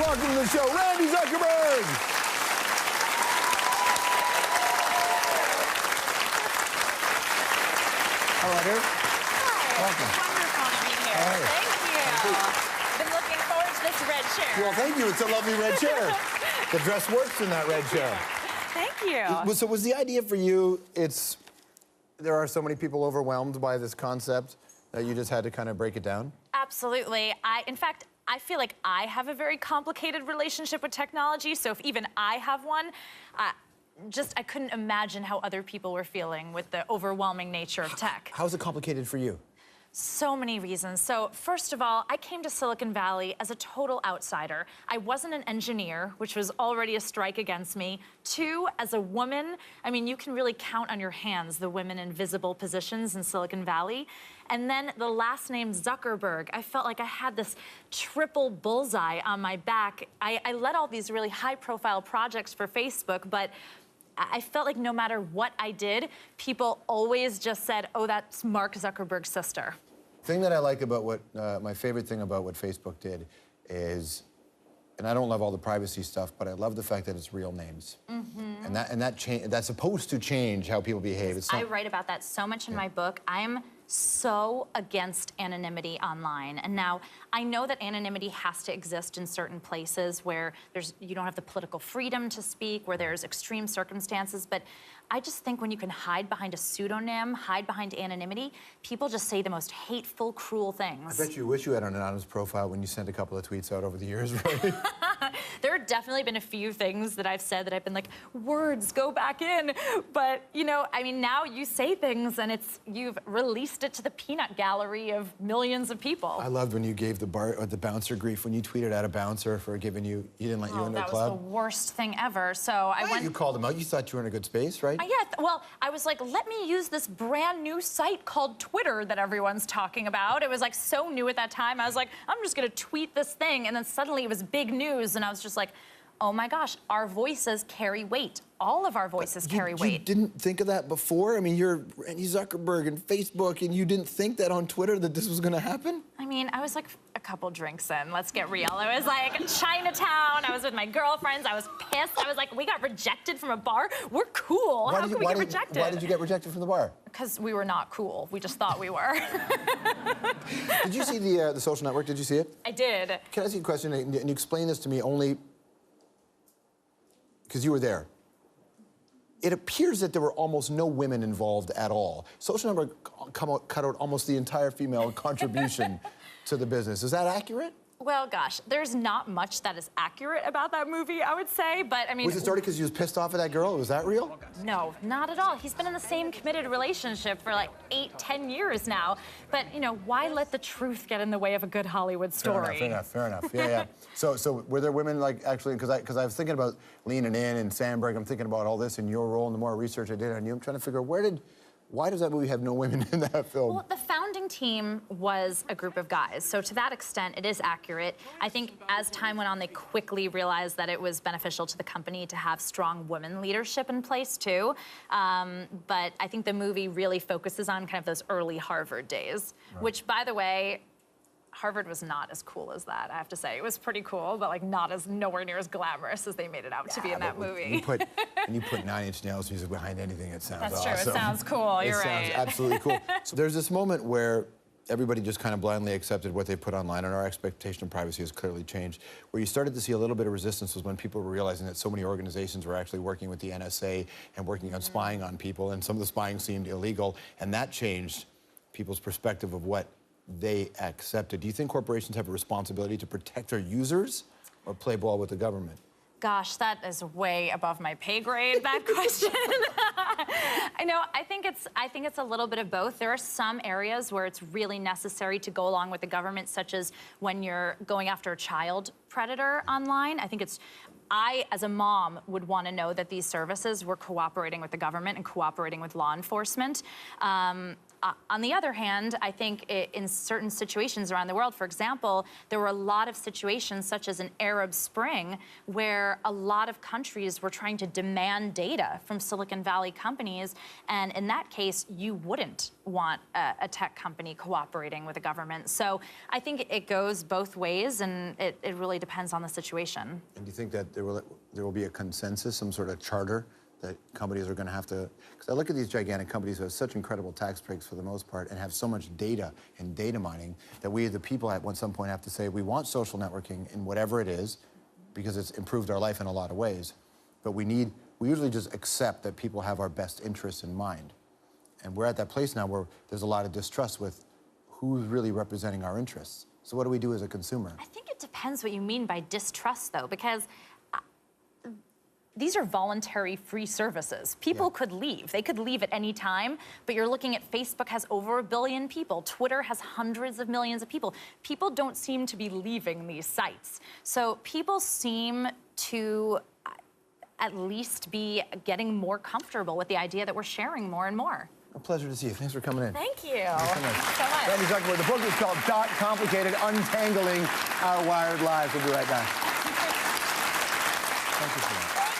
welcome to the show, Randi Zuckerberg! Hello, dear. Hi. Welcome. Wonderful to be here. Thank you. Been looking forward to this red chair. Well, thank you. It's a lovely red chair. The dress works in that red chair. Thank you. So was the idea for you, there are so many people overwhelmed by this concept that you just had to kind of break it down? Absolutely. In fact, I feel like I have a very complicated relationship with technology, so if even I have one, I couldn't imagine how other people were feeling with the overwhelming nature of tech. How's it complicated for you? So many reasons. So first of all, I came to Silicon Valley as a total outsider. I wasn't an engineer, which was already a strike against me. Two, as a woman, I mean, you can really count on your hands the women in visible positions in Silicon Valley. And then the last name Zuckerberg, I felt like I had this triple bullseye on my back. I led all these really high-profile projects for Facebook, but I felt like no matter what I did, people always just said, oh, that's Mark Zuckerberg's sister. The thing that I like about my favorite thing about what Facebook did is, and I don't love all the privacy stuff, but I love the fact that it's real names. Mm-hmm. And that's supposed to change how people behave. I write about that so much in my book. I'm so against anonymity online. And now, I know that anonymity has to exist in certain places where you don't have the political freedom to speak, where there's extreme circumstances, but I just think when you can hide behind a pseudonym, hide behind anonymity, people just say the most hateful, cruel things. I bet you wish you had an anonymous profile when you sent a couple of tweets out over the years, right? There have definitely been a few things that I've said that I've been like, words, go back in. But, you know, I mean, now you say things and you've released it to the peanut gallery of millions of people. I loved when you gave the bouncer grief, when you tweeted at a bouncer for giving you didn't let you in their club. That was the worst thing ever. So I went... You called him out. You thought you were in a good space, right? Yeah, well, I was like, let me use this brand new site called Twitter that everyone's talking about. It was like so new at that time. I was like, I'm just gonna tweet this thing. And then suddenly it was big news. And I was just like, oh my gosh, our voices carry weight. All of our voices carry weight. You didn't think of that before? I mean, you're Randi Zuckerberg and Facebook, and you didn't think that on Twitter that this was gonna happen? I mean, I was like a couple drinks in, let's get real. It was like Chinatown, I was with my girlfriends, I was pissed. I was like, we got rejected from a bar? We're cool, how can we get rejected? Why did you get rejected from the bar? Because we were not cool, we just thought we were. Did you see the Social Network, did you see it? I did. Can I ask you a question, and you explain this to me only because you were there. It appears that there were almost no women involved at all. Social Network cut out almost the entire female contribution to the business. Is that accurate? Well, gosh, there's not much that is accurate about that movie, I would say, but I mean... Was it started because you was pissed off at that girl? Was that real? No, not at all. He's been in the same committed relationship for like 8-10 years now. But, you know, why let the truth get in the way of a good Hollywood story? Fair enough. Yeah. So were there women, like, actually, because I was thinking about Leaning In and Sandberg, I'm thinking about all this and your role, and the more research I did on you, I'm trying to figure out why does that movie have no women in that film? Well, the founding team was a group of guys, so to that extent, it is accurate. I think as time went on, they quickly realized that it was beneficial to the company to have strong women leadership in place, too. But I think the movie really focuses on kind of those early Harvard days, which, by the way, Harvard was not as cool as that, I have to say. It was pretty cool, but like nowhere near as glamorous as they made it out to be in that movie. When you put 9 Inch Nails music behind anything, it sounds awesome. That's true, it sounds cool, you're right. It sounds absolutely cool. So there's this moment where everybody just kind of blindly accepted what they put online, and our expectation of privacy has clearly changed. Where you started to see a little bit of resistance was when people were realizing that so many organizations were actually working with the NSA and working on spying on people, and some of the spying seemed illegal, and that changed people's perspective of what they accepted. Do you think corporations have a responsibility to protect their users or play ball with the government? Gosh, that is way above my pay grade, that question. I think it's a little bit of both. There are some areas where it's really necessary to go along with the government, such as when you're going after a child predator online. I, as a mom, would want to know that these services were cooperating with the government and cooperating with law enforcement. On the other hand, I think in certain situations around the world, for example, there were a lot of situations such as an Arab Spring where a lot of countries were trying to demand data from Silicon Valley companies. And in that case, you wouldn't want a tech company cooperating with a government. So I think it goes both ways, and it really depends on the situation. And do you think that there will be a consensus, some sort of charter that companies are going to have to, because I look at these gigantic companies who have such incredible tax breaks for the most part and have so much data and data mining that we, the people, at some point have to say we want social networking in whatever it is because it's improved our life in a lot of ways. But we usually just accept that people have our best interests in mind. And we're at that place now where there's a lot of distrust with who's really representing our interests. So what do we do as a consumer? I think it depends what you mean by distrust, though, because these are voluntary free services. People could leave. They could leave at any time, but you're looking at Facebook has over 1 billion people. Twitter has hundreds of millions of people. People don't seem to be leaving these sites. So people seem to at least be getting more comfortable with the idea that we're sharing more and more. A pleasure to see you. Thanks for coming in. Thank you. Thanks so much. Randi Zuckerberg. The book is called Got Complicated, Untangling Our Wired Lives. We'll be right back. Thank you so much.